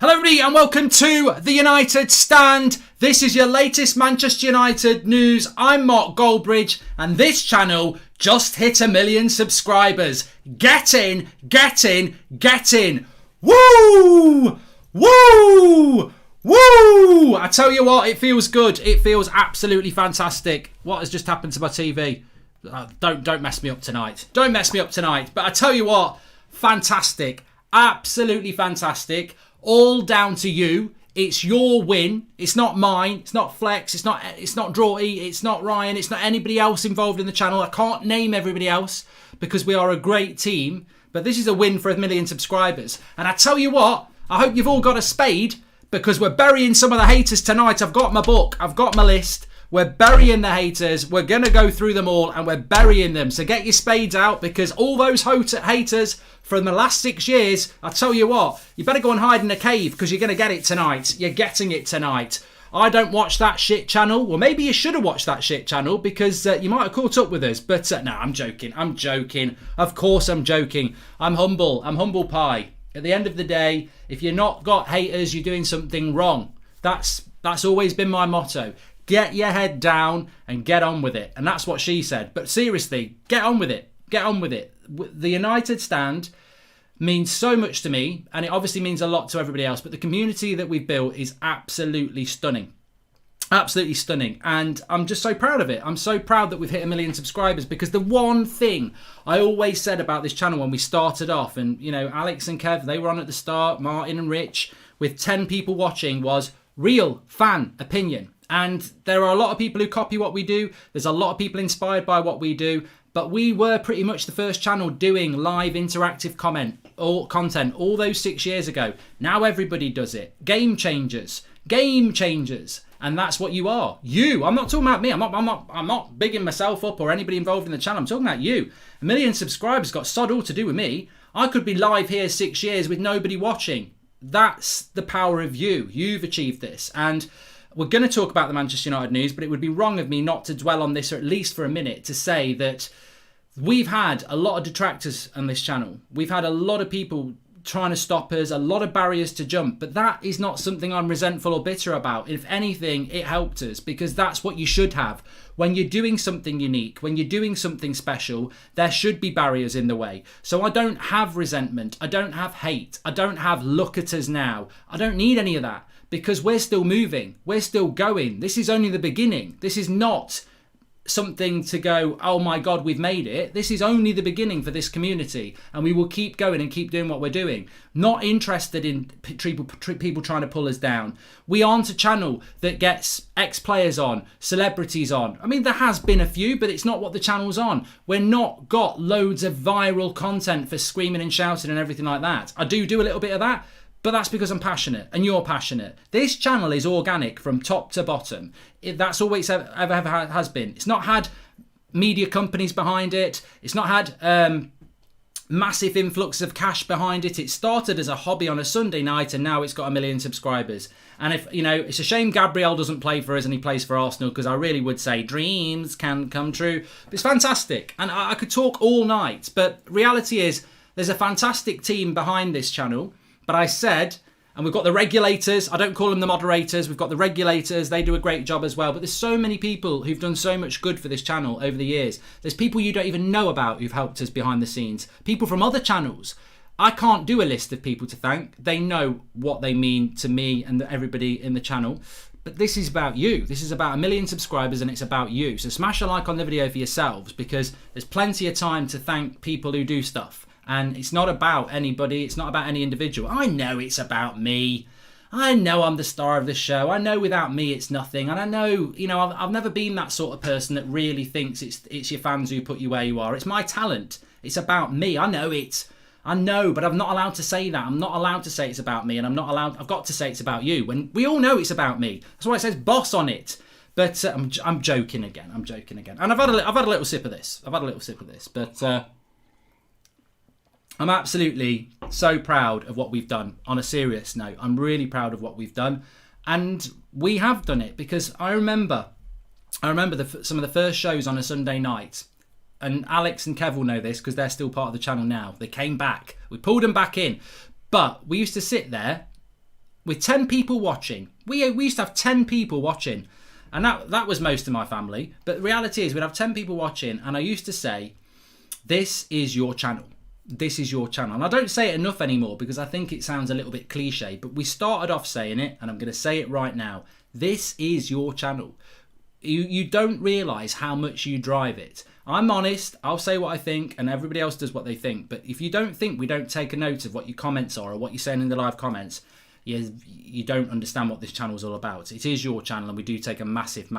Hello everybody and welcome to the United Stand. This is your latest Manchester United news. I'm Mark Goldbridge and this channel just hit 1 million subscribers. Get in, get in, get in. Woo! Woo! Woo! I tell you what, it feels good. It feels absolutely fantastic. What has just happened to my TV? Don't mess me up tonight. Don't mess me up tonight. But I tell you what, fantastic. Absolutely fantastic. All down to you. It's your win. It's not mine. It's not Flex. It's not Drawty. It's not Ryan. It's not anybody else involved in the channel. I can't name everybody else because we are a great team. But this is a win for 1 million subscribers. And I tell you what, I hope you've all got a spade because we're burying some of the haters tonight. I've got my book. I've got my list. We're burying the haters. We're going to go through them all and we're burying them. So get your spades out because all those haters from the last 6 years, I tell you what, you better go and hide in a cave because you're going to get it tonight. You're getting it tonight. I don't watch that shit channel. Well, maybe you should have watched that shit channel because you might have caught up with us. But no, I'm joking. I'm joking. Of course I'm joking. I'm humble. I'm humble pie. At the end of the day, if you're not got haters, you're doing something wrong. That's always been my motto. Get your head down and get on with it. And that's what she said. But seriously, get on with it. Get on with it. The United Stand means so much to me. And it obviously means a lot to everybody else. But the community that we've built is absolutely stunning. Absolutely stunning. And I'm just so proud of it. I'm so proud that we've hit 1 million subscribers. Because the one thing I always said about this channel when we started off. And, you know, Alex and Kev, they were on at the start. Martin and Rich, with 10 people watching, was real fan opinion. And there are a lot of people who copy what we do. There's a lot of people inspired by what we do. But we were pretty much the first channel doing live interactive content all those 6 years ago. Now everybody does it. Game changers. Game changers. And that's what you are. You. I'm not talking about me. I'm not bigging myself up or anybody involved in the channel. I'm talking about you. 1 million subscribers got sod all to do with me. I could be live here 6 years with nobody watching. That's the power of you. You've achieved this. And we're going to talk about the Manchester United news, but it would be wrong of me not to dwell on this, or at least for a minute, to say that we've had a lot of detractors on this channel. We've had a lot of people trying to stop us, a lot of barriers to jump, but that is not something I'm resentful or bitter about. If anything, it helped us because that's what you should have. When you're doing something unique, when you're doing something special, there should be barriers in the way. So I don't have resentment. I don't have hate. I don't have look at us now. I don't need any of that. Because we're still moving, we're still going. This is only the beginning. This is not something to go, oh my God, we've made it. This is only the beginning for this community. And we will keep going and keep doing what we're doing. Not interested in people trying to pull us down. We aren't a channel that gets ex-players on, celebrities on. I mean, there has been a few, but it's not what the channel's on. We're not got loads of viral content for screaming and shouting and everything like that. I do a little bit of that. But that's because I'm passionate and you're passionate. This channel is organic from top to bottom. That's always ever has been. It's not had media companies behind it. It's not had massive influx of cash behind it. It started as a hobby on a Sunday night and now it's got 1 million subscribers. And if, you know, it's a shame Gabriel doesn't play for us and he plays for Arsenal because I really would say dreams can come true. But it's fantastic. And I could talk all night. But reality is there's a fantastic team behind this channel. But I said, and we've got the regulators, I don't call them the moderators, we've got the regulators, they do a great job as well. But there's so many people who've done so much good for this channel over the years. There's people you don't even know about who've helped us behind the scenes. People from other channels. I can't do a list of people to thank. They know what they mean to me and everybody in the channel. But this is about you. This is about 1 million subscribers and it's about you. So smash a like on the video for yourselves because there's plenty of time to thank people who do stuff. And it's not about anybody. It's not about any individual. I know it's about me. I know I'm the star of the show. I know without me it's nothing. And I know, you know, I've never been that sort of person that really thinks it's your fans who put you where you are. It's my talent. It's about me. I know it. I know, but I'm not allowed to say that. I'm not allowed to say it's about me. And I've got to say it's about you. When we all know it's about me. That's why it says boss on it. But I'm joking again. I'm joking again. And I've had a little sip of this. But I'm absolutely so proud of what we've done. On a serious note, I'm really proud of what we've done. And we have done it because I remember some of the first shows on a Sunday night. And Alex and Kev will know this because they're still part of the channel now. They came back. We pulled them back in. But we used to sit there with 10 people watching. We used to have 10 people watching, and that was most of my family. But the reality is we'd have 10 people watching, and I used to say, this is your channel. This is your channel. And I don't say it enough anymore because I think it sounds a little bit cliche, but we started off saying it, and I'm going to say it right now. This is your channel. You don't realise how much you drive it. I'm honest, I'll say what I think, and everybody else does what they think. But if you don't think we don't take a note of what your comments are or what you're saying in the live comments, you don't understand what this channel is all about. It is your channel, and we do take a massive...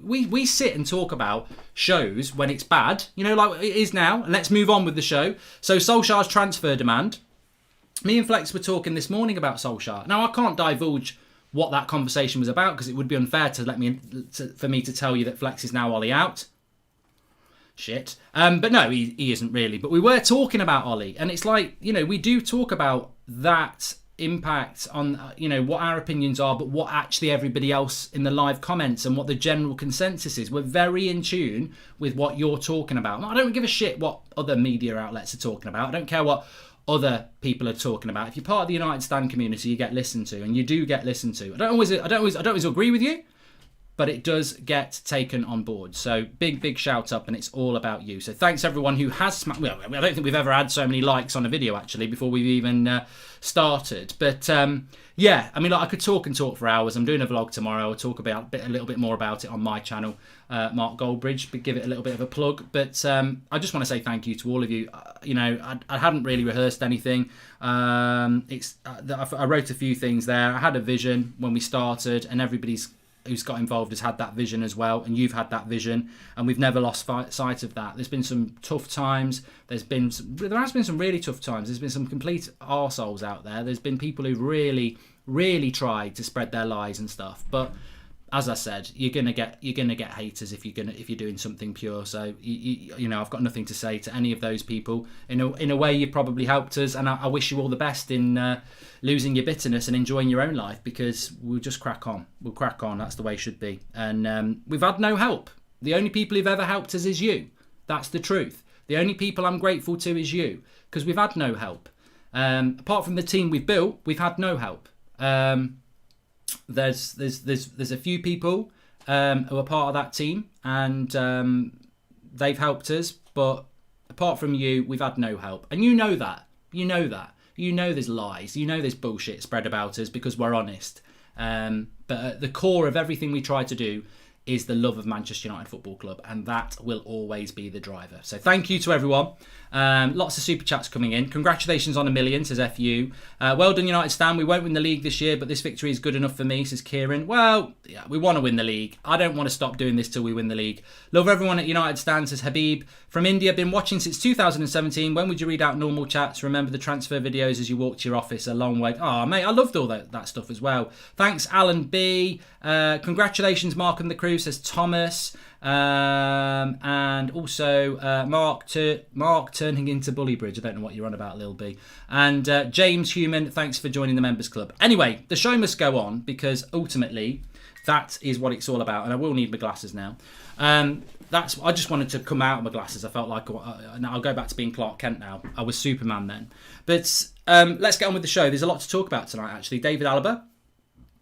We sit and talk about shows when it's bad, you know, like it is now. And let's move on with the show. So Solskjaer's transfer demand. Me and Flex were talking this morning about Solskjaer. Now, I can't divulge what that conversation was about because it would be unfair for me to tell you that Flex is now Ollie out. Shit. But no, he isn't really. But we were talking about Ollie, and it's like, you know, we do talk about that impact on, you know, what our opinions are, but what actually everybody else in the live comments and what the general consensus is. We're very in tune with what you're talking about. I don't give a shit what other media outlets are talking about. I don't care what other people are talking about. If you're part of the United Stand community, you get listened to, and you do get listened to. I don't always agree with you, but it does get taken on board. So big shout up, and it's all about you. So thanks everyone who has well, I don't think we've ever had so many likes on a video actually before we've even started. But yeah, I mean, like, I could talk for hours. I'm doing a vlog tomorrow. I'll talk about a little bit more about it on my channel, Mark Goldbridge, but give it a little bit of a plug. But I just want to say thank you to all of you. You know, I hadn't really rehearsed anything. I wrote a few things there. I had a vision when we started, and everybody's who's got involved has had that vision as well, and you've had that vision, and we've never lost sight of that. There's been some tough times. There has been some really tough times. There's been some complete arseholes out there. There's been people who've really tried to spread their lies and stuff. But as I said, you're gonna get haters if you're doing something pure. So you know, I've got nothing to say to any of those people. In a way, you probably helped us, and I wish you all the best in losing your bitterness and enjoying your own life, because we'll just crack on. We'll crack on. That's the way it should be. And we've had no help. The only people who've ever helped us is you. That's the truth. The only people I'm grateful to is you, because we've had no help. Apart from the team we've built, we've had no help. There's a few people who are part of that team, and they've helped us, but apart from you, we've had no help. And you know that. You know there's lies. You know there's bullshit spread about us because we're honest. But at the core of everything we try to do is the love of Manchester United Football Club, and that will always be the driver. So thank you to everyone. Lots of super chats coming in. Congratulations on 1 million, says FU. Well done, United Stand. We won't win the league this year, but this victory is good enough for me, says Kieran. Well, yeah, we want to win the league. I don't want to stop doing this till we win the league. Love everyone at United Stand, says Habib. From India, been watching since 2017. When would you read out normal chats? Remember the transfer videos as you walk to your office? A long way. Oh, mate, I loved all that stuff as well. Thanks, Alan B. Congratulations, Mark and the crew, says Thomas. And also Mark turning into Bullybridge. I don't know what you're on about, Lil B. And James Human, thanks for joining the members club. Anyway, the show must go on, because ultimately that is what it's all about. And I will need my glasses now. I just wanted to come out of my glasses. I felt like I'll go back to being Clark Kent now. I was Superman then. But let's get on with the show. There's a lot to talk about tonight, actually. David Alaba,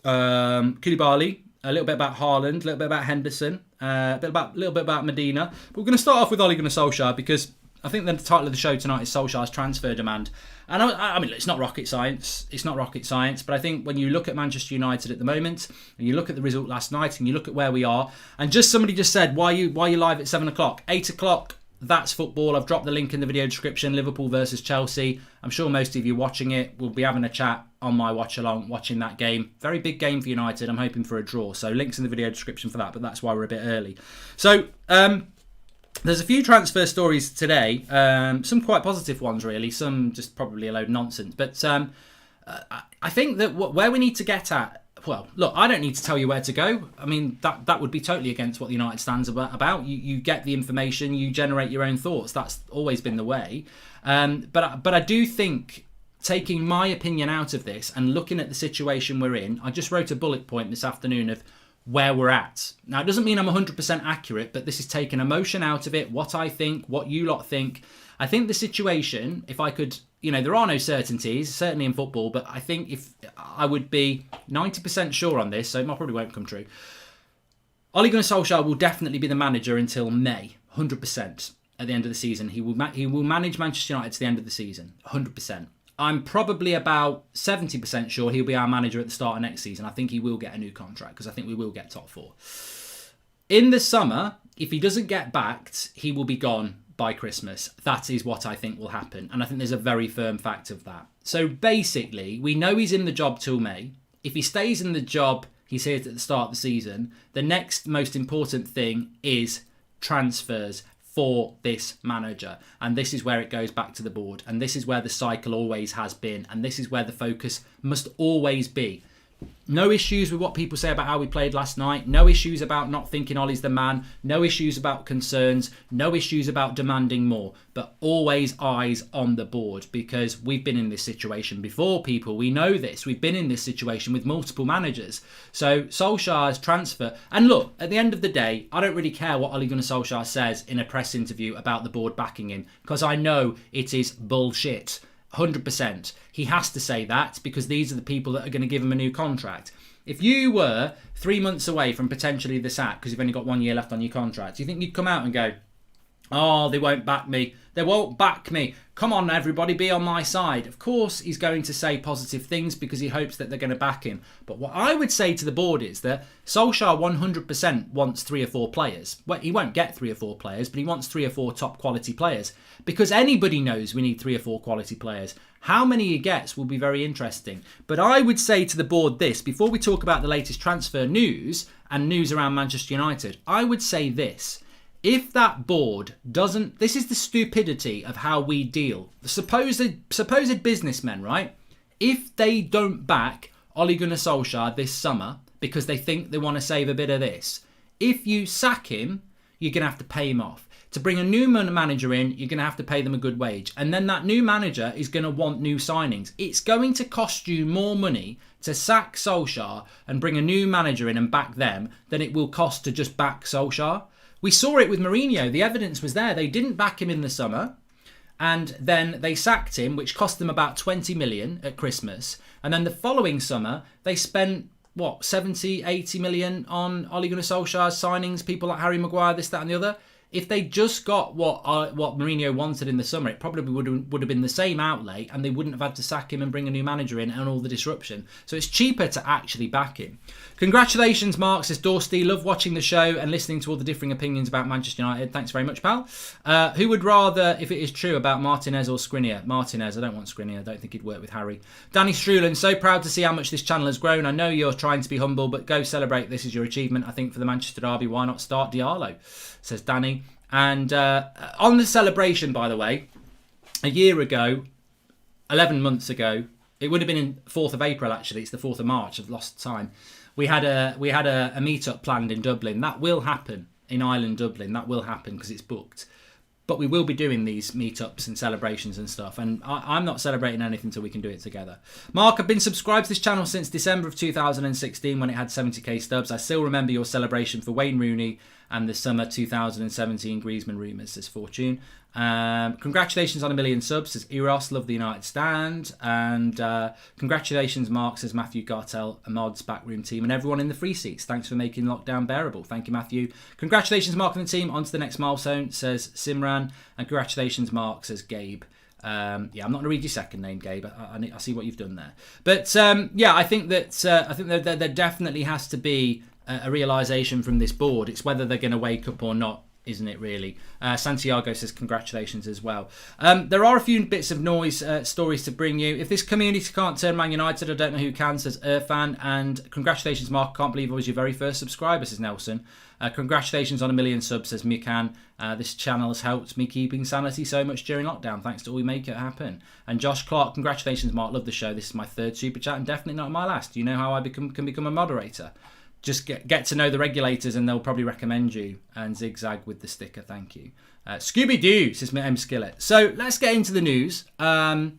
Koulibaly, a little bit about Haaland, a little bit about Henderson, a little bit about Medina. But we're going to start off with Ole Gunnar Solskjaer, because I think the title of the show tonight is Solskjaer's transfer demand. And I mean, it's not rocket science. But I think when you look at Manchester United at the moment, and you look at the result last night, and you look at where we are, and somebody just said, why are you live at 7 o'clock? 8 o'clock, that's football. I've dropped the link in the video description. Liverpool versus Chelsea. I'm sure most of you watching it will be having a chat on my watch along, watching that game. Very big game for United. I'm hoping for a draw. So links in the video description for that, but that's why we're a bit early. So there's a few transfer stories today. Some quite positive ones, really. Some just probably a load of nonsense. But I think that where we need to get at, well, look, I don't need to tell you where to go. I mean, that would be totally against what the United Stand's about. You get the information, you generate your own thoughts. That's always been the way. But I do think, taking my opinion out of this and looking at the situation we're in, I just wrote a bullet point this afternoon of where we're at. Now, it doesn't mean I'm 100% accurate, but this is taking emotion out of it, what I think, what you lot think. I think the situation, if I could, there are no certainties, certainly in football, but I think if I would be 90% sure on this, so it probably won't come true. Ole Gunnar Solskjaer will definitely be the manager until May, 100%. At the end of the season, he will manage Manchester United to the end of the season, 100%. I'm probably about 70% sure he'll be our manager at the start of next season. I think he will get a new contract because I think we will get top 4. In the summer, if he doesn't get backed, he will be gone by Christmas. That is what I think will happen. And I think there's a very firm fact of that. So basically, we know he's in the job till May. If he stays in the job, he's here at the start of the season. The next most important thing is transfers for this manager. And this is where it goes back to the board. And this is where the cycle always has been. And this is where the focus must always be. No issues with what people say about how we played last night. No issues about not thinking Ollie's the man. No issues about concerns. No issues about demanding more. But always eyes on the board, because we've been in this situation before, people. We know this. We've been in this situation with multiple managers. So Solskjaer's transfer... And look, at the end of the day, I don't really care what Ole Gunnar Solskjaer says in a press interview about the board backing him, because I know it is bullshit. 100%. He has to say that because these are the people that are going to give him a new contract. If you were 3 months away from potentially the sack because you've only got 1 year left on your contract, do you think you'd come out and go, oh, they won't back me. They won't back me. Come on, everybody, be on my side. Of course, he's going to say positive things because he hopes that they're going to back him. But what I would say to the board is that Solskjaer 100% wants 3 or 4 players. Well, he won't get 3 or 4 players, but he wants 3 or 4 top quality players. Because anybody knows we need 3 or 4 quality players. How many he gets will be very interesting. But I would say to the board this, before we talk about the latest transfer news and news around Manchester United, I would say this. If that board doesn't... This is the stupidity of how we deal. The supposed businessmen, right? If they don't back Ole Gunnar Solskjaer this summer because they think they want to save a bit of this, if you sack him, you're going to have to pay him off. To bring a new manager in, you're going to have to pay them a good wage. And then that new manager is going to want new signings. It's going to cost you more money to sack Solskjaer and bring a new manager in and back them than it will cost to just back Solskjaer. We saw it with Mourinho. The evidence was there. They didn't back him in the summer. And then they sacked him, which cost them about 20 million at Christmas. And then the following summer, they spent, 70, 80 million on Ole Gunnar Solskjaer's signings, people like Harry Maguire, this, that and the other. If they just got what Mourinho wanted in the summer, it probably would have been the same outlay and they wouldn't have had to sack him and bring a new manager in and all the disruption. So it's cheaper to actually back him. Congratulations, Mark, says Dorsty. Love watching the show and listening to all the differing opinions about Manchester United. Thanks very much, pal. Who would rather, if it is true, about Martinez or Skriniar? Martinez. I don't want Skriniar. I don't think he'd work with Harry. Danny Strulen, so proud to see how much this channel has grown. I know you're trying to be humble, but go celebrate. This is your achievement. I think for the Manchester derby, why not start Diallo? Says Danny. And on the celebration, by the way, a year ago, 11 months ago, it would have been in 4th of April, actually. It's the 4th of March. I've lost time. We had a meet-up planned in Dublin. That will happen in Ireland, Dublin. That will happen because it's booked. But we will be doing these meetups and celebrations and stuff. And I'm not celebrating anything until we can do it together. Mark, I've been subscribed to this channel since December of 2016 when it had 70k stubs. I still remember your celebration for Wayne Rooney and the summer 2017 Griezmann rumours, says Fortune. Congratulations on 1 million subs, says Eros. Love the United stand. And congratulations, Mark, says Matthew Gartel, a mods, backroom team, and everyone in the free seats. Thanks for making lockdown bearable. Thank you, Matthew. Congratulations, Mark and the team. On to the next milestone, says Simran. And congratulations, Mark, says Gabe. I'm not going to read your second name, Gabe. I see what you've done there. But I think that there definitely has to be a realisation from this board. It's whether they're going to wake up or not, isn't it, really? Santiago says congratulations as well. There are a few bits of noise stories to bring you. If this community can't turn Man United, I don't know who can, says Irfan. And congratulations, Mark. Can't believe I was your very first subscriber, says Nelson. Congratulations on 1 million subs, says Mikan. This channel has helped me keeping sanity so much during lockdown. Thanks to all you make it happen. And Josh Clark, congratulations, Mark. Love the show. This is my 3rd super chat and definitely not my last. Do you know how I can become a moderator? Just get to know the regulators and they'll probably recommend you. And zigzag with the sticker, thank you. Scooby-Doo, says M. Skillet. So let's get into the news. But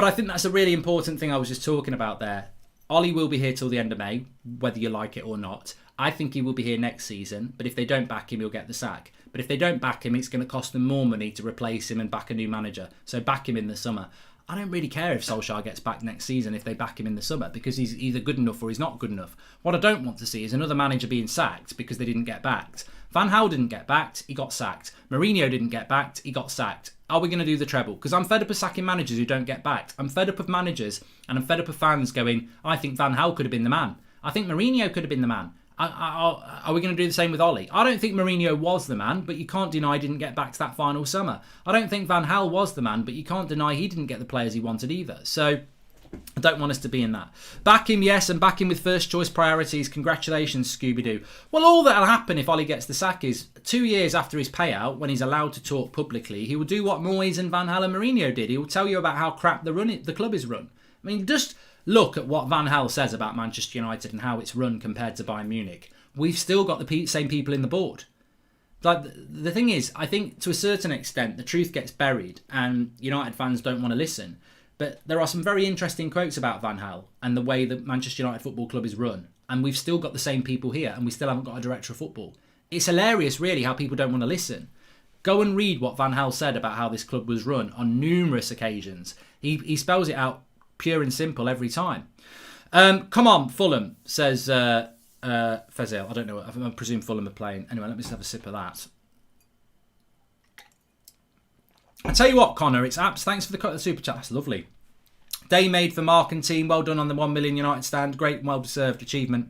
I think that's a really important thing I was just talking about there. Ollie will be here till the end of May, whether you like it or not. I think he will be here next season, but if they don't back him, he'll get the sack. But if they don't back him, it's going to cost them more money to replace him and back a new manager. So back him in the summer. I don't really care if Solskjaer gets back next season if they back him in the summer, because he's either good enough or he's not good enough. What I don't want to see is another manager being sacked because they didn't get backed. Van Gaal didn't get backed, he got sacked. Mourinho didn't get backed, he got sacked. Are we going to do the treble? Because I'm fed up of sacking managers who don't get backed. I'm fed up of managers and I'm fed up of fans going, I think Van Gaal could have been the man. I think Mourinho could have been the man. Are we going to do the same with Ollie? I don't think Mourinho was the man, but you can't deny he didn't get back that final summer. I don't think Van Gaal was the man, but you can't deny he didn't get the players he wanted either. So I don't want us to be in that. Back him, yes, and back him with first choice priorities. Congratulations, Scooby-Doo. Well, all that'll happen if Ollie gets the sack is 2 years after his payout, when he's allowed to talk publicly, he will do what Moyes and Van Gaal and Mourinho did. He will tell you about how crap the club is run. I mean, just look at what Van Gaal says about Manchester United and how it's run compared to Bayern Munich. We've still got the same people in the board. Like, the thing is, I think to a certain extent, the truth gets buried and United fans don't want to listen. But there are some very interesting quotes about Van Gaal and the way that Manchester United Football Club is run. And we've still got the same people here and we still haven't got a director of football. It's hilarious, really, how people don't want to listen. Go and read what Van Gaal said about how this club was run on numerous occasions. He spells it out pure and simple every time. Come on, Fulham, says Fezel. I don't know. I presume Fulham are playing. Anyway, let me just have a sip of that. I tell you what, Connor, it's apps. Thanks for the super chat. That's lovely. Day made for Mark and team. Well done on the 1 million United stand. Great and well-deserved achievement,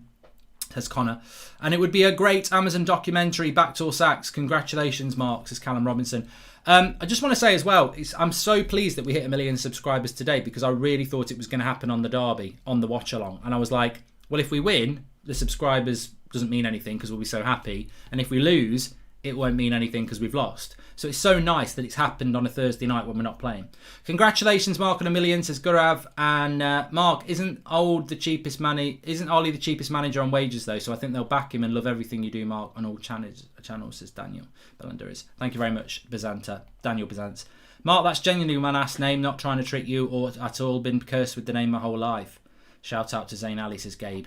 says Connor. And it would be a great Amazon documentary, Backdoor Sacks. Congratulations, Mark, says Callum Robinson. I just want to say as well, I'm so pleased that we hit 1 million subscribers today, because I really thought it was going to happen on the derby, on the watch-along. And I was like, well, if we win, the subscribers doesn't mean anything because we'll be so happy. And if we lose, it won't mean anything because we've lost. So it's so nice that it's happened on a Thursday night when we're not playing. Congratulations, Mark, on 1 million, says Gurav. And Mark, isn't Ollie the cheapest manager on wages, though? So I think they'll back him and love everything you do, Mark, on all channels, says Daniel Bellanderis. Thank you very much, Daniel Bazant. Mark, that's genuinely my last name, not trying to trick you or at all. Been cursed with the name my whole life. Shout out to Zayn Ali, says Gabe.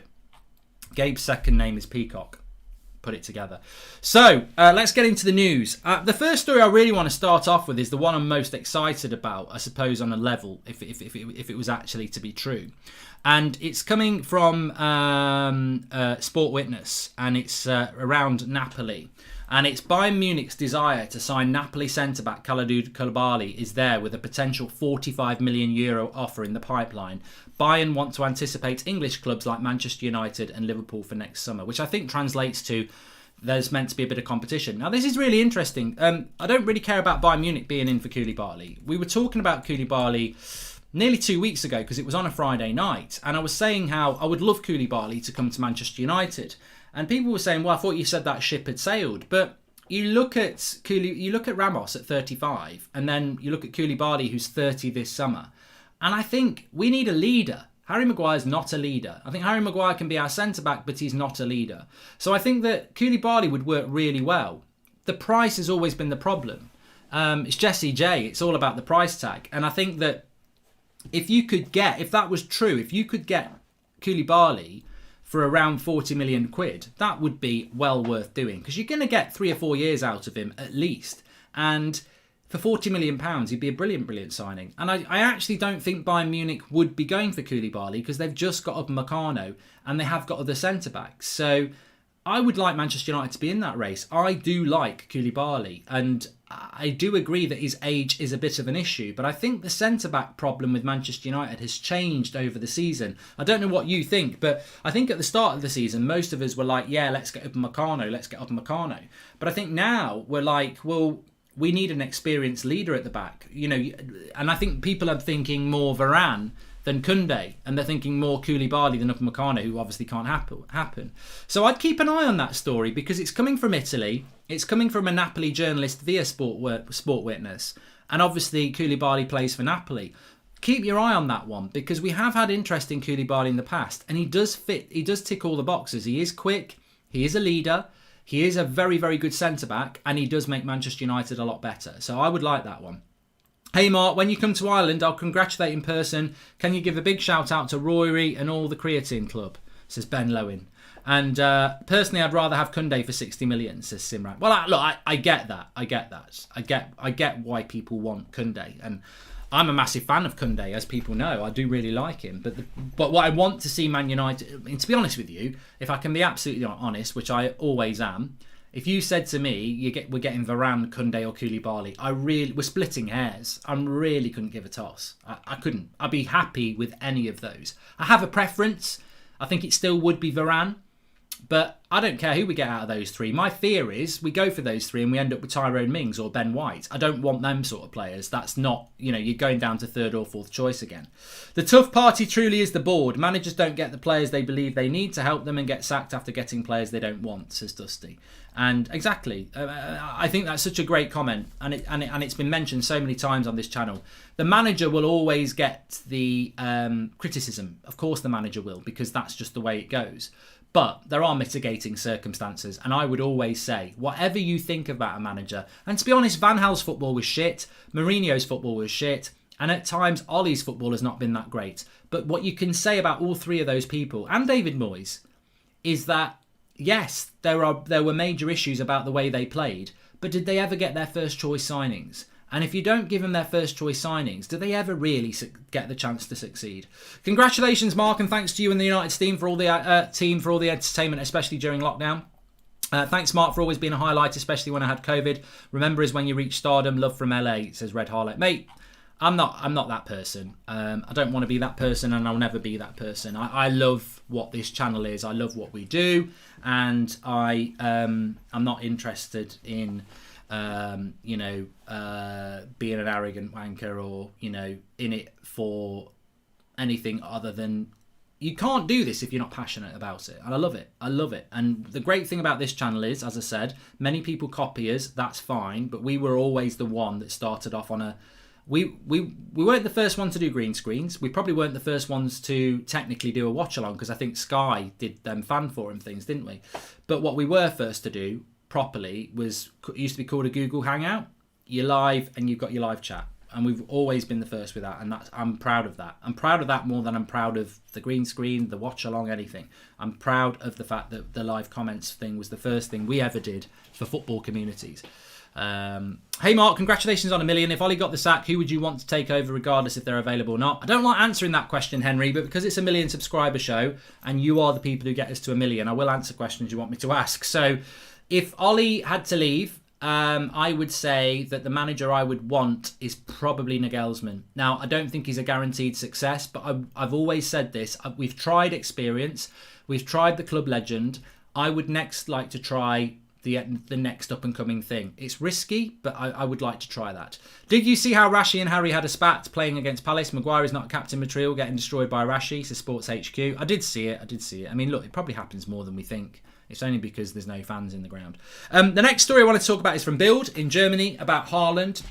Gabe's second name is Peacock. Put it together. So let's get into the news. The first story I really want to start off with is the one I'm most excited about, I suppose, on a level, if it was actually to be true. And it's coming from Sport Witness, and it's around Napoli. And it's Bayern Munich's desire to sign Napoli centre-back Kalidou Koulibaly is there, with a potential €45 million offer in the pipeline. Bayern want to anticipate English clubs like Manchester United and Liverpool for next summer, which I think translates to there's meant to be a bit of competition. Now, this is really interesting. I don't really care about Bayern Munich being in for Koulibaly. We were talking about Koulibaly nearly 2 weeks ago because it was on a Friday night. And I was saying how I would love Koulibaly to come to Manchester United. And people were saying, well, I thought you said that ship had sailed. But you look at Ramos at 35, and then you look at Koulibaly, who's 30 this summer. And I think we need a leader. Harry Maguire's not a leader. I think Harry Maguire can be our centre-back, but he's not a leader. So I think that Koulibaly would work really well. The price has always been the problem. It's Jesse J. It's all about the price tag. And I think that if that was true, if you could get Koulibaly for around 40 million quid, that would be well worth doing, because you're going to get 3 or 4 years out of him at least. And for £40 million, he'd be a brilliant signing. And I actually don't think Bayern Munich would be going for Koulibaly, because they've just got Upamecano and they have got other centre-backs. So I would like Manchester United to be in that race. I do like Koulibaly, and I do agree that his age is a bit of an issue, but I think the centre-back problem with Manchester United has changed over the season. I don't know what you think, but I think at the start of the season, most of us were like, yeah, let's get Upamecano. But I think now we're like, well, we need an experienced leader at the back. And I think people are thinking more Varane than Koundé, and they're thinking more Koulibaly than Upamecano, who obviously can't happen. So I'd keep an eye on that story, because it's coming from Italy. It's coming from a Napoli journalist via Sport Witness, and obviously Koulibaly plays for Napoli. Keep your eye on that one, because we have had interest in Koulibaly in the past, and he does tick all the boxes. He is quick, he is a leader, he is a very, very good centre-back, and he does make Manchester United a lot better. So I would like that one. Hey Mark, when you come to Ireland, I'll congratulate in person. Can you give a big shout out to Rory and all the Creatine Club, says Ben Lowen. And personally, I'd rather have Koundé for 60 million, says Simran. Well, look, I get that. I get why people want Koundé. And I'm a massive fan of Koundé, as people know. I do really like him. But what I want to see Man United, I mean, to be honest with you, if I can be absolutely honest, which I always am, if you said to me, we're getting Varane, Koundé or Koulibaly, we're splitting hairs. I really couldn't give a toss. I couldn't. I'd be happy with any of those. I have a preference. I think it still would be Varane. But I don't care who we get out of those three. My fear is we go for those three and we end up with Tyrone Mings or Ben White. I don't want them sort of players. That's not, you're going down to third or fourth choice again. The tough party truly is the board. Managers don't get the players they believe they need to help them and get sacked after getting players they don't want, says Dusty. And exactly, I think that's such a great comment, and it's been mentioned so many times on this channel. The manager will always get the criticism. Of course the manager will, because that's just the way it goes. But there are mitigating circumstances, and I would always say, whatever you think about a manager, and to be honest, Van Gaal's football was shit, Mourinho's football was shit, and at times Ollie's football has not been that great. But what you can say about all three of those people, and David Moyes, is that, yes, there were major issues about the way they played, but did they ever get their first choice signings? And if you don't give them their first choice signings, do they ever really get the chance to succeed? Congratulations, Mark, and thanks to you and the United team for all the entertainment, especially during lockdown. Thanks, Mark, for always being a highlight, especially when I had COVID. Remember is when you reach stardom. Love from LA, says Red Harlot. Mate, I'm not that person. I don't want to be that person, and I'll never be that person. I love what this channel is. I love what we do, and I'm not interested in being an arrogant wanker or, in it for anything other than, you can't do this if you're not passionate about it. And I love it. I love it. And the great thing about this channel is, as I said, many people copy us. That's fine. But we were always the one that started off on we weren't the first one to do green screens. We probably weren't the first ones to technically do a watch along, because I think Sky did them fan forum things, didn't we? But what we were first to do properly used to be called a Google Hangout. You're live and you've got your live chat, and we've always been the first with that, and I'm proud of that. I'm proud of that more than I'm proud of the green screen, the watch along, anything. I'm proud of the fact that the live comments thing was the first thing we ever did for football communities. Hey Mark, congratulations on 1 million. If Ollie got the sack, who would you want to take over regardless if they're available or not? I don't like answering that question, Henry, but because it's a 1 million subscriber show and you are the people who get us to 1 million, I will answer questions you want me to ask. So if Ollie had to leave, I would say that the manager I would want is probably Nagelsmann. Now, I don't think he's a guaranteed success, but I've always said this. We've tried experience. We've tried the club legend. I would next like to try the next up-and-coming thing. It's risky, but I would like to try that. Did you see how Rashi and Harry had a spat playing against Palace? Maguire is not captain material, getting destroyed by Rashi, says Sports HQ. I did see it. I mean, look, it probably happens more than we think. It's only because there's no fans in the ground. The next story I want to talk about is from Bild in Germany about Haaland.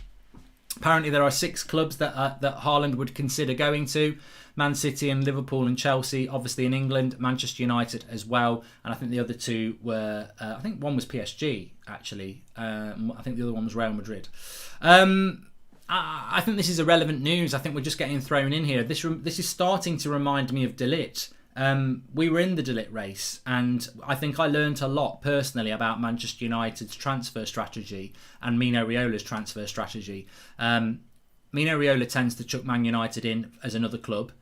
Apparently there are 6 clubs that Haaland would consider going to. Man City and Liverpool and Chelsea, obviously in England, Manchester United as well. And I think the other 2 were, I think one was PSG, actually. I think the other one was Real Madrid. I think this is irrelevant news. I think we're just getting thrown in here. This is starting to remind me of De Ligt. We were in the De Ligt race, and I think I learnt a lot personally about Manchester United's transfer strategy and Mino Raiola's transfer strategy. Mino Raiola tends to chuck Man United in as another club,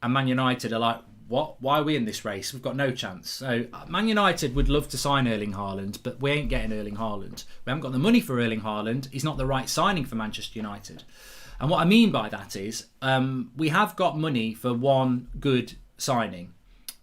and Man United are like, what? Why are we in this race? We've got no chance. So Man United would love to sign Erling Haaland, but we ain't getting Erling Haaland. We haven't got the money for Erling Haaland. He's not the right signing for Manchester United. And what I mean by that is we have got money for one good signing.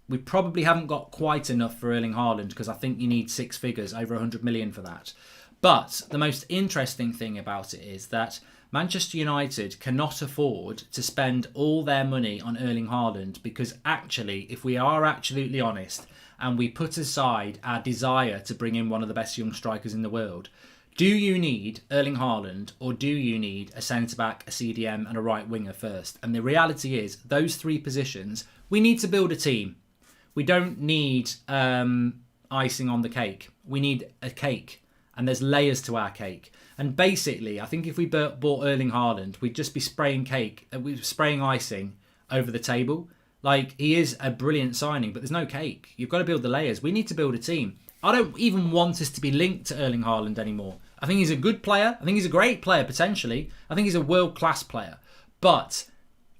We probably haven't got quite enough for Erling Haaland, because I think you need 6 figures, over 100 million for that. But the most interesting thing about it is that Manchester United cannot afford to spend all their money on Erling Haaland, because actually, if we are absolutely honest and we put aside our desire to bring in one of the best young strikers in the world, do you need Erling Haaland, or do you need a centre-back, a CDM and a right winger first? And the reality is, those 3 positions, we need to build a team. We don't need icing on the cake. We need a cake, and there's layers to our cake. And basically, I think if we bought Erling Haaland, we'd just be spraying icing over the table. Like, he is a brilliant signing, but there's no cake. You've got to build the layers. We need to build a team. I don't even want us to be linked to Erling Haaland anymore. I think he's a good player. I think he's a great player, potentially. I think he's a world-class player. But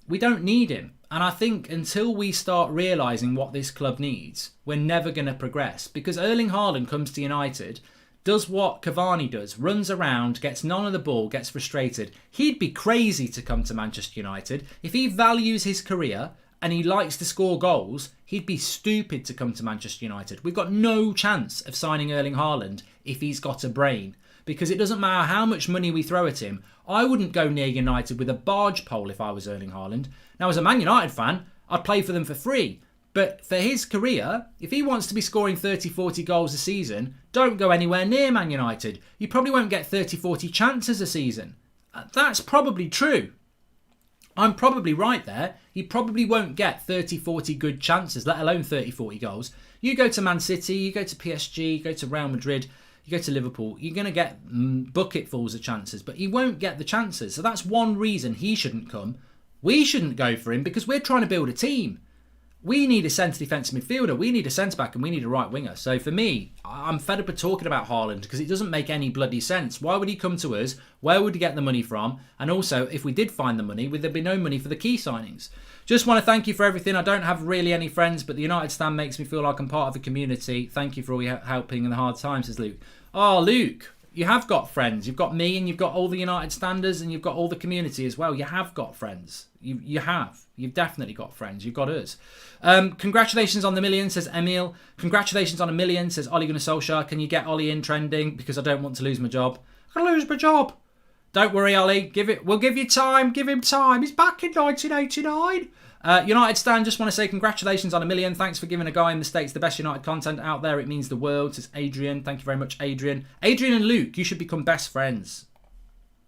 we don't need him. And I think until we start realising what this club needs, we're never going to progress. Because Erling Haaland comes to United, does what Cavani does, runs around, gets none of the ball, gets frustrated. He'd be crazy to come to Manchester United. If he values his career and he likes to score goals, he'd be stupid to come to Manchester United. We've got no chance of signing Erling Haaland if he's got a brain. Because it doesn't matter how much money we throw at him. I wouldn't go near United with a barge pole if I was Erling Haaland. Now, as a Man United fan, I'd play for them for free. But for his career, if he wants to be scoring 30, 40 goals a season, don't go anywhere near Man United. You probably won't get 30, 40 chances a season. That's probably true. I'm probably right there. He probably won't get 30, 40 good chances, let alone 30, 40 goals. You go to Man City, you go to PSG, you go to Real Madrid, you go to Liverpool, you're going to get bucketfuls of chances, but he won't get the chances. So that's one reason he shouldn't come. We shouldn't go for him because we're trying to build a team. We need a centre defensive midfielder, we need a centre-back, and we need a right winger. So for me, I'm fed up of talking about Haaland because it doesn't make any bloody sense. Why would he come to us? Where would he get the money from? And also, if we did find the money, would there be no money for the key signings? Just want to thank you for everything. I don't have really any friends, but the United stand makes me feel like I'm part of the community. Thank you for all your helping in the hard times, says Luke. Oh, Luke, you have got friends. You've got me and you've got all the United standers and you've got all the community as well. You have got friends. You have. You've definitely got friends. You've got us. Congratulations on the million, says Emil. Congratulations on a million, says Ole Gunnar Solskjaer. Can you get Ollie in trending? Because I don't want to lose my job. I'm going to lose my job. Don't worry, Ollie. We'll give you time. Give him time. He's back in 1989. United Stan, just want to say congratulations on a million. Thanks for giving a guy in the States the best United content out there. It means the world, says Adrian. Thank you very much, Adrian. Adrian and Luke, you should become best friends.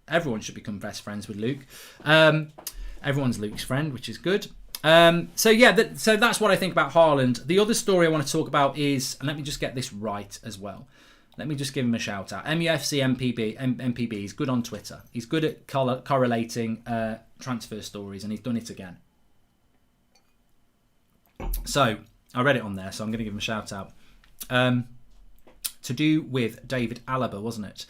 Everyone should become best friends with Luke. Everyone's Luke's friend, which is good. So that's what I think about Haaland. The other story I want to talk about is, and let me just get this right as well. Let me just give him a shout out. MUFC MPB. He's good on Twitter. He's good at correlating transfer stories, and he's done it again. So I read it on there, so I'm going to give him a shout out. To do with David Alaba, wasn't it?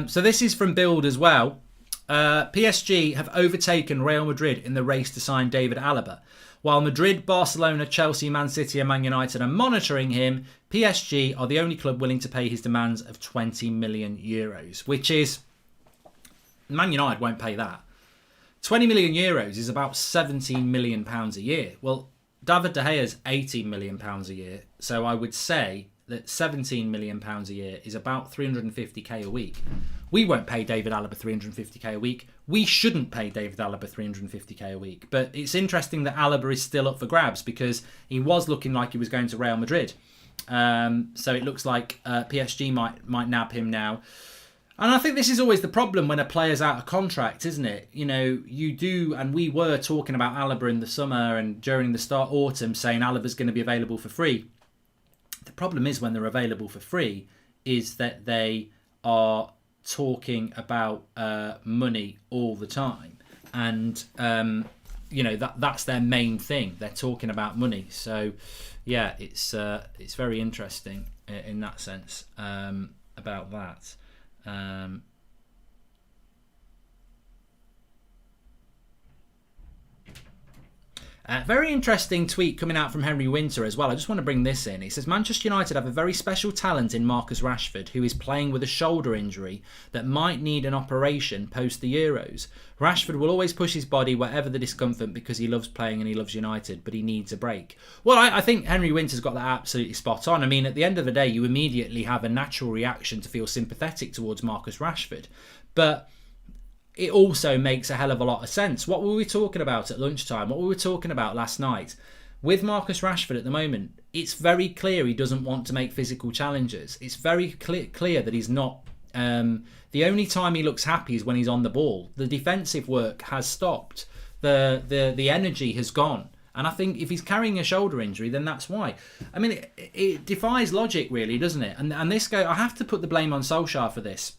So this is from Build as well. PSG have overtaken Real Madrid in the race to sign David Alaba. While Madrid, Barcelona, Chelsea, Man City and Man United are monitoring him, PSG are the only club willing to pay his demands of 20 million euros, which is... Man United won't pay that. 20 million euros is about 17 million pounds a year. Well, David De Gea's 18 million pounds a year, so I would say that 17 million pounds a year is about 350k a week. We won't pay David Alaba 350k a week. We shouldn't pay David Alaba 350k a week. But it's interesting that Alaba is still up for grabs because he was looking like he was going to Real Madrid. So it looks like PSG might nab him now. And I think this is always the problem when a player's out of contract, isn't it? You know, you do, and we were talking about Alaba in the summer and during the autumn saying Alaba's going to be available for free. The problem is when they're available for free is that they are talking about money all the time. And, that's their main thing. They're talking about money. So, yeah, it's very interesting in that sense about that. Very interesting tweet coming out from Henry Winter as well. I just want to bring this in. He says, Manchester United have a very special talent in Marcus Rashford, who is playing with a shoulder injury that might need an operation post the Euros. Rashford will always push his body wherever the discomfort because he loves playing and he loves United, but he needs a break. Well, I think Henry Winter's got that absolutely spot on. I mean, at the end of the day, you immediately have a natural reaction to feel sympathetic towards Marcus Rashford. But it also makes a hell of a lot of sense. What were we talking about at lunchtime? What were we talking about last night? With Marcus Rashford at the moment, it's very clear he doesn't want to make physical challenges. It's very clear that he's not... the only time he looks happy is when he's on the ball. The defensive work has stopped. The energy has gone. And I think if he's carrying a shoulder injury, then that's why. I mean, it defies logic, really, doesn't it? And this guy, I have to put the blame on Solskjaer for this.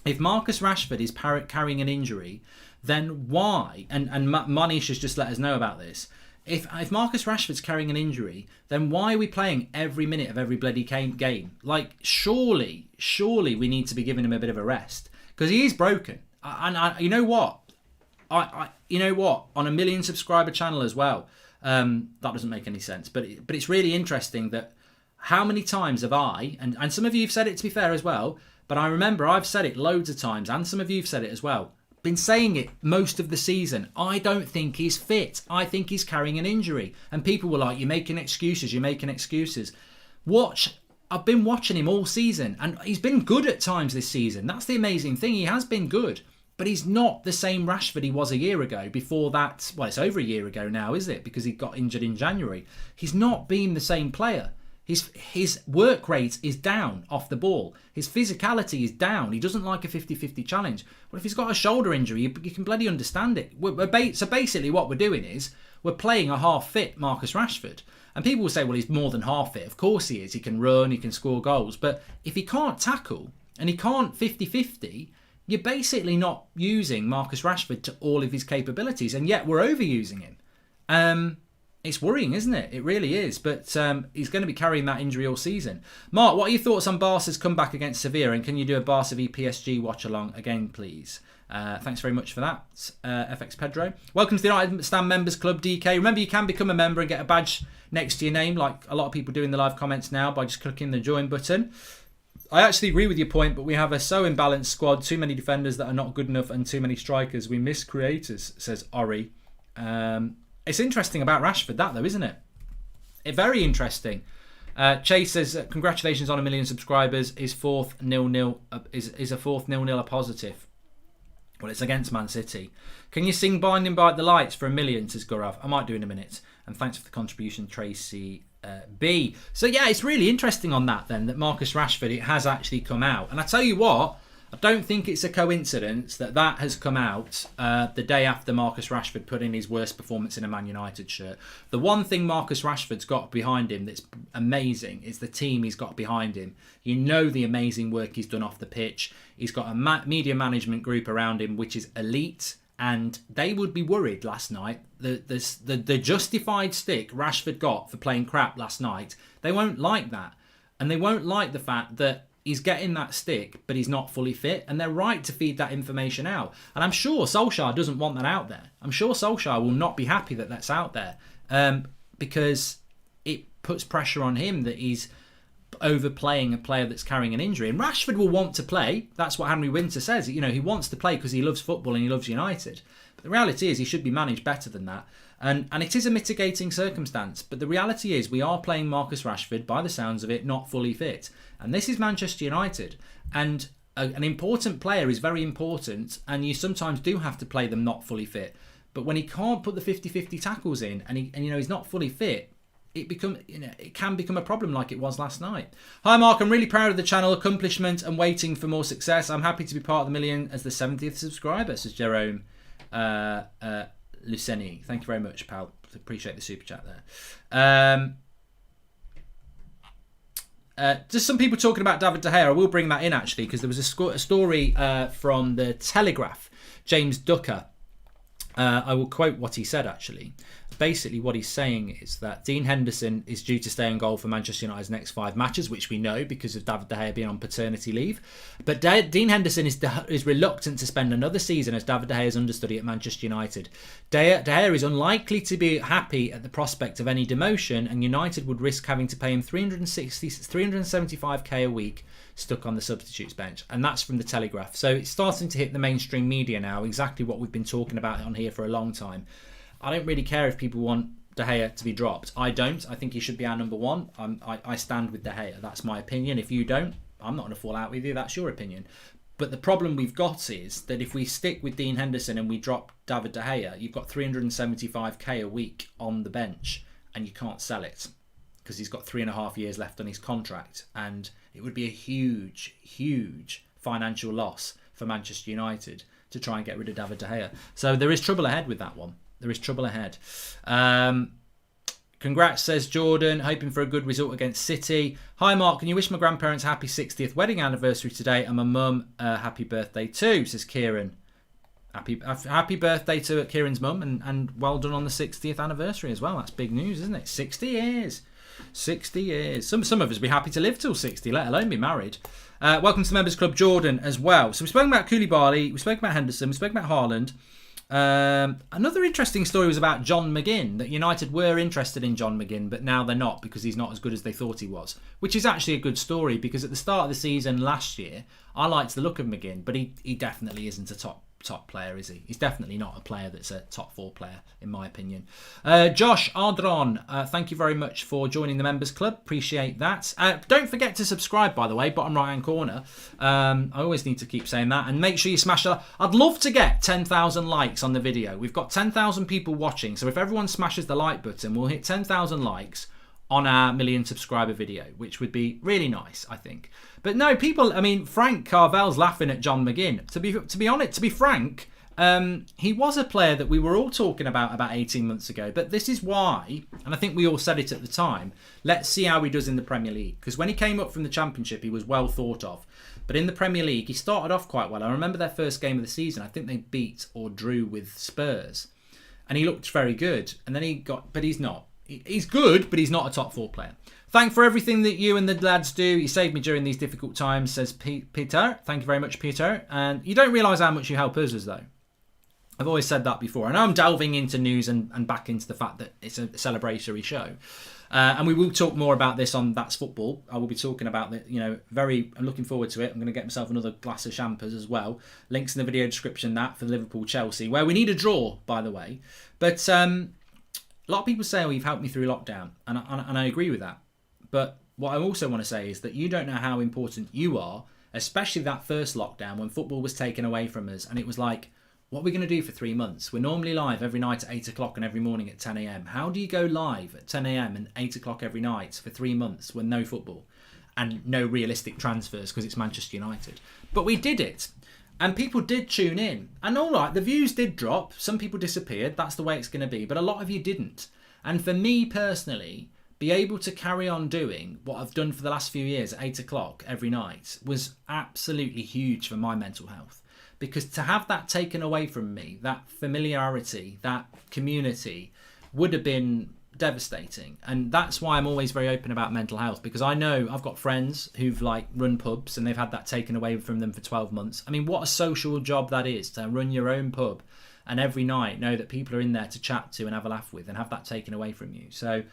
If Marcus Rashford is carrying an injury, then why? And Monish has just let us know about this. If Marcus Rashford's carrying an injury, then why are we playing every minute of every bloody game? Like, surely we need to be giving him a bit of a rest. Because he is broken. And you know what? you know what? On a 1 million subscriber channel as well. That doesn't make any sense. But it's really interesting that how many times have I, and some of you have said it to be fair as well, but I remember I've said it loads of times, and some of you have said it as well. Been saying it most of the season. I don't think he's fit. I think he's carrying an injury. And people were like, you're making excuses. I've been watching him all season, and he's been good at times this season. That's the amazing thing. He has been good. But he's not the same Rashford he was a year ago. Before that, well, it's over a year ago now, is it? Because he got injured in January. He's not been the same player. His work rate is down off the ball. His physicality is down. He doesn't like a 50-50 challenge. Well, if he's got a shoulder injury, you can bloody understand it. So basically what we're doing is we're playing a half-fit Marcus Rashford. And people will say, well, he's more than half-fit. Of course he is. He can run, he can score goals. But if he can't tackle and he can't 50-50, you're basically not using Marcus Rashford to all of his capabilities. And yet we're overusing him. It's worrying, isn't it? It really is. But he's going to be carrying that injury all season. Mark, what are your thoughts on Barca's comeback against Sevilla? And can you do a Barca v PSG watch along again, please? Thanks very much for that, FX Pedro. Welcome to the United Stand Members Club, DK. Remember, you can become a member and get a badge next to your name, like a lot of people do in the live comments now, by just clicking the join button. I actually agree with your point, but we have a so imbalanced squad, too many defenders that are not good enough and too many strikers. We miss creators, says Ori. It's interesting about Rashford, that though, isn't it? Very interesting. Chase says, congratulations on 1 million subscribers. Is a fourth 0-0 a positive? Well, it's against Man City. Can you sing Binding by the Lights for 1 million, says Gaurav? I might do in a minute. And thanks for the contribution, Tracy B. So yeah, it's really interesting on that then, that Marcus Rashford, it has actually come out. And I tell you what, I don't think it's a coincidence that has come out the day after Marcus Rashford put in his worst performance in a Man United shirt. The one thing Marcus Rashford's got behind him that's amazing is the team he's got behind him. You know the amazing work he's done off the pitch. He's got a media management group around him which is elite, and they would be worried last night. The justified stick Rashford got for playing crap last night, they won't like that. And they won't like the fact that he's getting that stick, but he's not fully fit. And they're right to feed that information out. And I'm sure Solskjaer doesn't want that out there. I'm sure Solskjaer will not be happy that that's out there. Because it puts pressure on him that he's overplaying a player that's carrying an injury. And Rashford will want to play. That's what Henry Winter says. You know, he wants to play because he loves football and he loves United. But the reality is he should be managed better than that. And it is a mitigating circumstance. But the reality is we are playing Marcus Rashford, by the sounds of it, not fully fit. And this is Manchester United. And an important player is very important. And you sometimes do have to play them not fully fit. But when he can't put the 50-50 tackles in and he's not fully fit, it can become a problem like it was last night. Hi Mark, I'm really proud of the channel accomplishment and waiting for more success. I'm happy to be part of the million as the 70th subscriber, says Jerome Luceni. Thank you very much, pal. Appreciate the super chat there. Just some people talking about David De Gea. I will bring that in actually, because there was a story from the Telegraph, James Ducker. I will quote what he said actually. Basically what he's saying is that Dean Henderson is due to stay in goal for Manchester United's next 5 matches, which we know because of David De Gea being on paternity leave. But Dean Henderson is reluctant to spend another season as David De Gea's understudy at Manchester United. De Gea is unlikely to be happy at the prospect of any demotion, and United would risk having to pay him £375k a week stuck on the substitutes bench. And that's from the Telegraph. So it's starting to hit the mainstream media now, exactly what we've been talking about on here for a long time. I don't really care if people want De Gea to be dropped. I don't. I think he should be our number one. I stand with De Gea. That's my opinion. If you don't, I'm not going to fall out with you. That's your opinion. But the problem we've got is that if we stick with Dean Henderson and we drop David De Gea, you've got 375k a week on the bench and you can't sell it because he's got 3.5 years left on his contract. And it would be a huge, huge financial loss for Manchester United to try and get rid of David De Gea. So there is trouble ahead with that one. There is trouble ahead. Congrats, says Jordan. Hoping for a good result against City. Hi, Mark. Can you wish my grandparents a happy 60th wedding anniversary today? And my mum happy birthday too, says Kieran. Happy birthday to Kieran's mum. And well done on the 60th anniversary as well. That's big news, isn't it? 60 years. 60 years. Some of us would be happy to live till 60, let alone be married. Welcome to the Members Club, Jordan, as well. So we've spoken about Koulibaly. We've spoken about Henderson. We've spoken about Haaland. Another interesting story was about John McGinn, that United were interested in John McGinn, but now they're not because he's not as good as they thought he was, which is actually a good story because at the start of the season last year, I liked the look of McGinn, but he definitely isn't a top player, is he? He's definitely not a player that's a top 4 player, in my opinion. Josh Ardron, thank you very much for joining the members club. Appreciate that. Don't forget to subscribe, by the way, bottom right hand corner. I always need to keep saying that. And make sure you smash that. I'd love to get 10,000 likes on the video. We've got 10,000 people watching, so if everyone smashes the like button, we'll hit 10,000 likes on our million subscriber video, which would be really nice, I think. But no, people, I mean, Frank Carvel's laughing at John McGinn. To be honest, to be frank, he was a player that we were all talking about 18 months ago. But this is why, and I think we all said it at the time, let's see how he does in the Premier League. Because when he came up from the Championship, he was well thought of. But in the Premier League, he started off quite well. I remember their first game of the season. I think they beat or drew with Spurs. And he looked very good. And then but he's not. He's good, but he's not a top 4 player. Thank for everything that you and the lads do. You saved me during these difficult times, says Peter. Thank you very much, Peter. And you don't realise how much you help us, though. I've always said that before. And I'm delving into news and back into the fact that it's a celebratory show. And we will talk more about this on That's Football. I will be talking about the, I'm looking forward to it. I'm going to get myself another glass of champers as well. Links in the video description, that for Liverpool-Chelsea, where we need a draw, by the way. But a lot of people say, you've helped me through lockdown. And I agree with that. But what I also want to say is that you don't know how important you are, especially that first lockdown when football was taken away from us. And it was like, what are we going to do for 3 months? We're normally live every night at 8 o'clock and every morning at 10 a.m. How do you go live at 10 a.m. and 8 o'clock every night for 3 months with no football and no realistic transfers because it's Manchester United? But we did it. And people did tune in. And all right, the views did drop. Some people disappeared. That's the way it's going to be. But a lot of you didn't. And for me personally, be able to carry on doing what I've done for the last few years at 8 o'clock every night was absolutely huge for my mental health. Because to have that taken away from me, that familiarity, that community, would have been devastating. And that's why I'm always very open about mental health, because I know I've got friends who've run pubs and they've had that taken away from them for 12 months. I mean, what a social job that is, to run your own pub and every night know that people are in there to chat to and have a laugh with, and have that taken away from you. So,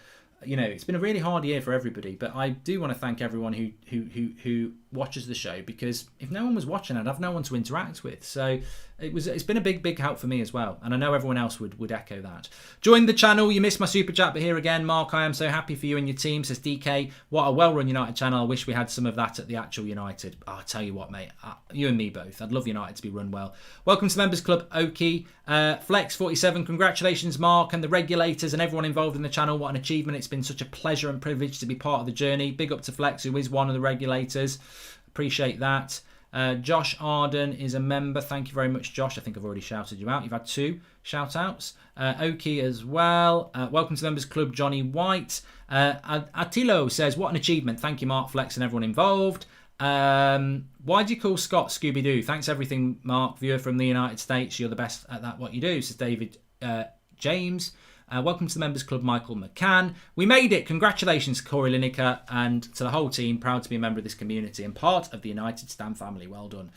it's been a really hard year for everybody, but I do want to thank everyone who watches the show, because if no one was watching, I'd have no one to interact with. So it's been a big help for me as well, and I know everyone else would echo that. Join the channel. You missed my super chat, but here again, Mark, I am so happy for you and your team, says DK. What a well-run United channel. I wish we had some of that at the actual United. I'll tell you what, mate, you and me both. I'd love United to be run well. Welcome to the Members Club, Oki. Flex47, congratulations, Mark, and the regulators and everyone involved in the channel. What an achievement. It's been such a pleasure and privilege to be part of the journey. Big up to Flex, who is one of the regulators. Appreciate that. Josh Arden is a member. Thank you very much, Josh. I think I've already shouted you out. You've had 2 shout outs. Oki as well. Welcome to the Members Club, Johnny White. Attilo says, what an achievement. Thank you, Mark, Flex, and everyone involved. Why do you call Scott Scooby-Doo? Thanks everything, Mark, viewer from the United States. You're the best at that, what you do, says David James. Welcome to the Members Club, Michael McCann. We made it. Congratulations, Corey Lineker, and to the whole team. Proud to be a member of this community and part of the United Stan family. Well done.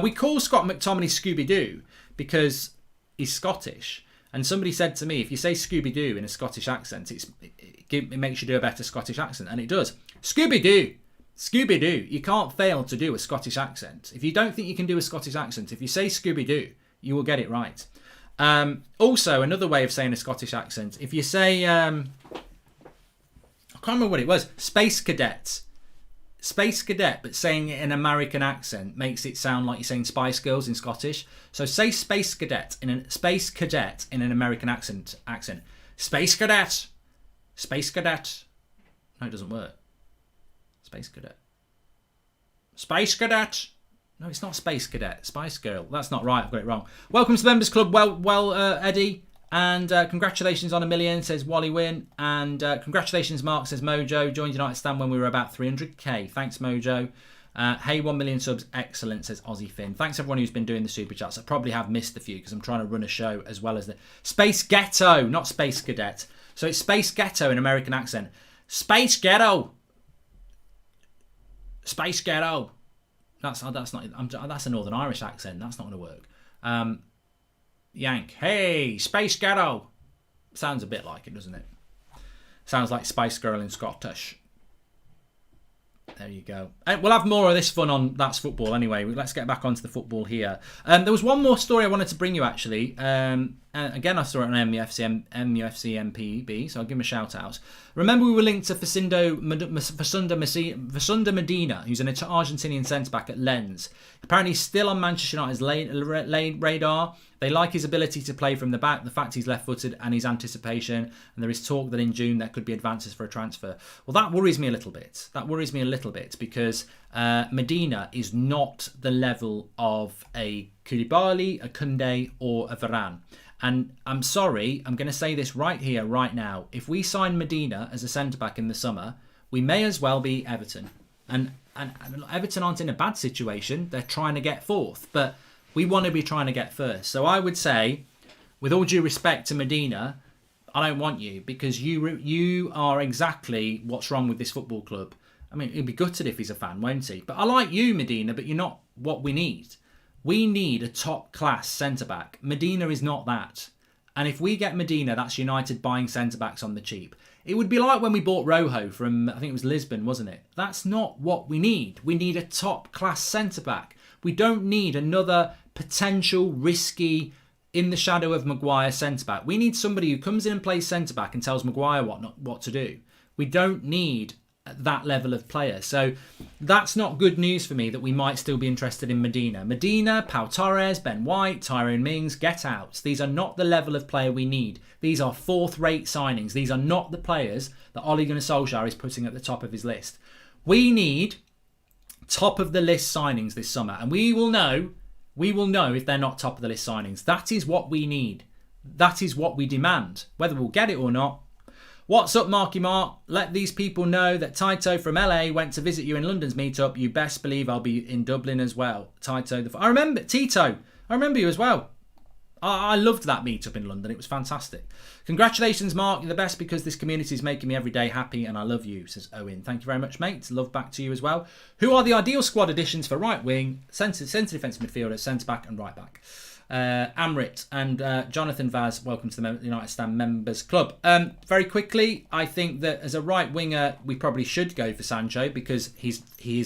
We call Scott McTominay Scooby-Doo because he's Scottish. And somebody said to me, if you say Scooby-Doo in a Scottish accent, it makes you do a better Scottish accent. And it does. Scooby-Doo. Scooby-Doo. You can't fail to do a Scottish accent. If you don't think you can do a Scottish accent, if you say Scooby-Doo, you will get it right. Also, another way of saying a Scottish accent, if you say, I can't remember what it was, Space Cadet, but saying it in an American accent makes it sound like you're saying Spice Girls in Scottish. So say Space Cadet in an American accent. Space Cadet. Space Cadet. No, it doesn't work. Space Cadet. Space Cadet. No, it's not Space Cadet. Spice Girl. That's not right. I've got it wrong. Welcome to the Members Club. Well, Eddie. And congratulations on 1 million, says Wally Win. And congratulations, Mark, says Mojo. Joined United Stand when we were about 300k. Thanks, Mojo. Hey, 1 million subs. Excellent, says Aussie Finn. Thanks, everyone who's been doing the super chats. I probably have missed a few because I'm trying to run a show as well as the Space Ghetto, not Space Cadet. So it's Space Ghetto in American accent. Space Ghetto. Space Ghetto. That's not. That's a Northern Irish accent. That's not going to work. Yank. Hey, Space Ghetto. Sounds a bit like it, doesn't it? Sounds like Spice Girl in Scottish. There you go. We'll have more of this fun on That's Football anyway. Let's get back onto the football here. There was one more story I wanted to bring you, actually. Again, I saw it on MUFC MPB, so I'll give him a shout out. Remember, we were linked to Vasunda Medina, who's an Argentinian centre-back at Lens. Apparently, he's still on Manchester United's radar. They like his ability to play from the back, the fact he's left-footed, and his anticipation. And there is talk that in June there could be advances for a transfer. Well, that worries me a little bit. Because Medina is not the level of a Koulibaly, a Koundé, or a Varane. And I'm sorry, I'm going to say this right here, right now. If we sign Medina as a centre-back in the summer, we may as well be Everton. And Everton aren't in a bad situation. They're trying to get fourth. But we want to be trying to get first. So I would say, with all due respect to Medina, I don't want you, because you are exactly what's wrong with this football club. I mean, he'd be gutted if he's a fan, won't he? But I like you, Medina, but you're not what we need. We need a top-class centre-back. Medina is not that. And if we get Medina, that's United buying centre-backs on the cheap. It would be like when we bought Rojo from, I think it was Lisbon, wasn't it? That's not what we need. We need a top-class centre-back. We don't need another potential, risky, in the shadow of Maguire centre-back. We need somebody who comes in and plays centre-back and tells Maguire what to do. We don't need that level of player. So that's not good news for me that we might still be interested in Medina. Medina, Pau Torres, Ben White, Tyrone Mings, get out. These are not the level of player we need. These are fourth-rate signings. These are not the players that Ole Gunnar Solskjaer is putting at the top of his list. We need top-of-the-list signings this summer, and we will know if they're not top-of-the-list signings. That is what we need. That is what we demand. Whether we'll get it or not. What's up, Marky Mark? Let these people know that Taito from LA went to visit you in London's meetup. You best believe I'll be in Dublin as well. Taito, I remember Tito. I remember you as well. I loved that meetup in London. It was fantastic. Congratulations, Mark. You're the best because this community is making me every day happy and I love you, says Owen. Thank you very much, mate. Love back to you as well. Who are the ideal squad additions for right wing, centre defensive midfielder, centre back and right back? Amrit and Jonathan Vaz, welcome to the United Stand Members Club. Very quickly, I think that as a right winger, we probably should go for Sancho because he's.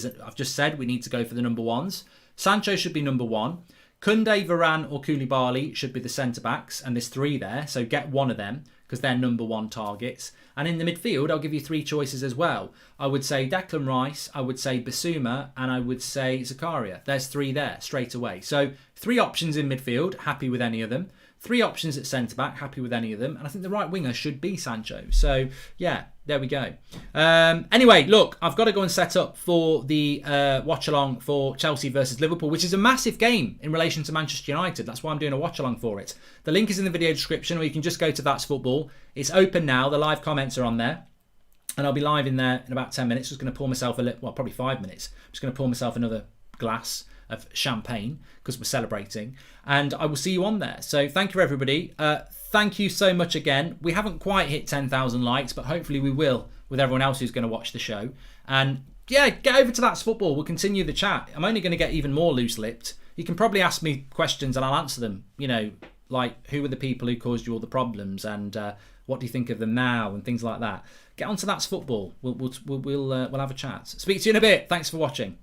I've just said we need to go for the number ones. Sancho should be number one. Koundé, Varane or Koulibaly should be the centre-backs, and there's three there, so get one of them because they're number one targets. And in the midfield, I'll give you three choices as well. I would say Declan Rice, I would say Basuma, and I would say Zakaria. There's three there straight away. So three options in midfield, happy with any of them. Three options at centre-back, happy with any of them. And I think the right winger should be Sancho. So, yeah, there we go. Anyway, look, I've got to go and set up for the watch-along for Chelsea versus Liverpool, which is a massive game in relation to Manchester United. That's why I'm doing a watch-along for it. The link is in the video description, or you can just go to That's Football. It's open now. The live comments are on there. And I'll be live in there in about 10 minutes. Just going to pour myself probably 5 minutes. I'm just going to pour myself another glass of champagne because we're celebrating, and I will see you on there. So thank you, everybody. Thank you so much again. We haven't quite hit 10,000 likes, but hopefully we will with everyone else who's going to watch the show. And yeah, get over to That's Football. We'll continue the chat. I'm only going to get even more loose-lipped. You can probably ask me questions and I'll answer them. You know, like who were the people who caused you all the problems, and what do you think of them now, and things like that. Get onto That's Football. We'll have a chat. Speak to you in a bit. Thanks for watching.